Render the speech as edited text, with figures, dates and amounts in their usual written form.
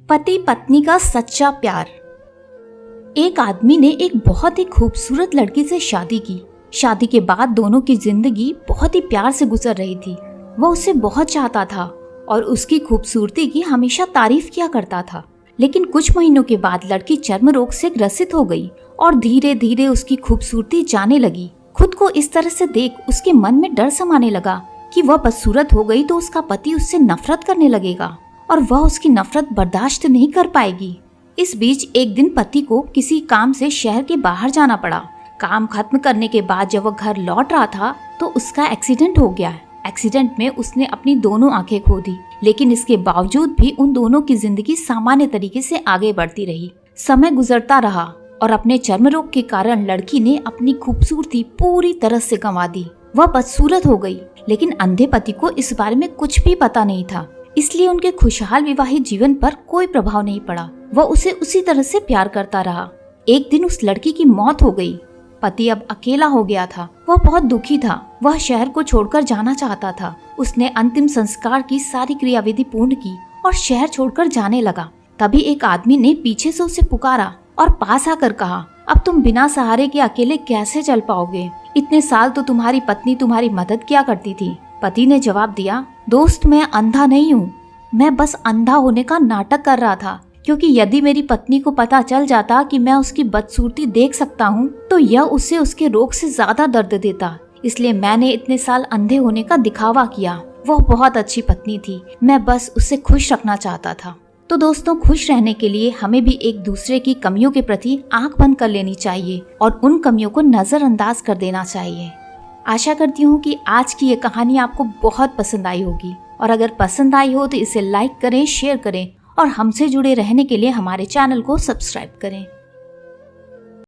पति पत्नी का सच्चा प्यार। एक आदमी ने एक बहुत ही खूबसूरत लड़की से शादी की। शादी के बाद दोनों की जिंदगी बहुत ही प्यार से गुजर रही थी। वह उसे बहुत चाहता था और उसकी खूबसूरती की हमेशा तारीफ किया करता था। लेकिन कुछ महीनों के बाद लड़की चर्म रोग से ग्रसित हो गई और धीरे धीरे उसकी खूबसूरती जाने लगी। खुद को इस तरह से देख उसके मन में डर समाने लगा कि वह बदसूरत हो गई तो उसका पति उससे नफरत करने लगेगा और वह उसकी नफरत बर्दाश्त नहीं कर पाएगी। इस बीच एक दिन पति को किसी काम से शहर के बाहर जाना पड़ा। काम खत्म करने के बाद जब वह घर लौट रहा था तो उसका एक्सीडेंट हो गया। एक्सीडेंट में उसने अपनी दोनों आंखें खो दी, लेकिन इसके बावजूद भी उन दोनों की जिंदगी सामान्य तरीके से आगे बढ़ती रही। समय गुजरता रहा और अपने चर्म रोग के कारण लड़की ने अपनी खूबसूरती पूरी तरह से गंवा दी। वह बदसूरत हो गई, लेकिन अंधे पति को इस बारे में कुछ भी पता नहीं था, इसलिए उनके खुशहाल विवाहित जीवन पर कोई प्रभाव नहीं पड़ा। वह उसे उसी तरह से प्यार करता रहा। एक दिन उस लड़की की मौत हो गई। पति अब अकेला हो गया था। वह बहुत दुखी था। वह शहर को छोड़कर जाना चाहता था। उसने अंतिम संस्कार की सारी क्रियाविधि पूर्ण की और शहर छोड़कर जाने लगा। तभी एक आदमी ने पीछे से उसे पुकारा और पास आकर कहा, अब तुम बिना सहारे के अकेले कैसे चल पाओगे? इतने साल तो तुम्हारी पत्नी तुम्हारी मदद किया करती थी। पति ने जवाब दिया, दोस्त मैं अंधा नहीं हूँ, मैं बस अंधा होने का नाटक कर रहा था, क्योंकि यदि मेरी पत्नी को पता चल जाता कि मैं उसकी बदसूरती देख सकता हूँ तो यह उसे उसके रोग से ज्यादा दर्द देता। इसलिए मैंने इतने साल अंधे होने का दिखावा किया। वह बहुत अच्छी पत्नी थी, मैं बस उसे खुश रखना चाहता था। तो दोस्तों, खुश रहने के लिए हमें भी एक दूसरे की कमियों के प्रति आंख बंद कर लेनी चाहिए और उन कमियों को नजरअंदाज कर देना चाहिए। आशा करती हूँ कि आज की ये कहानी आपको बहुत पसंद आई होगी और अगर पसंद आई हो तो इसे लाइक करें, शेयर करें और हमसे जुड़े रहने के लिए हमारे चैनल को सब्सक्राइब करें।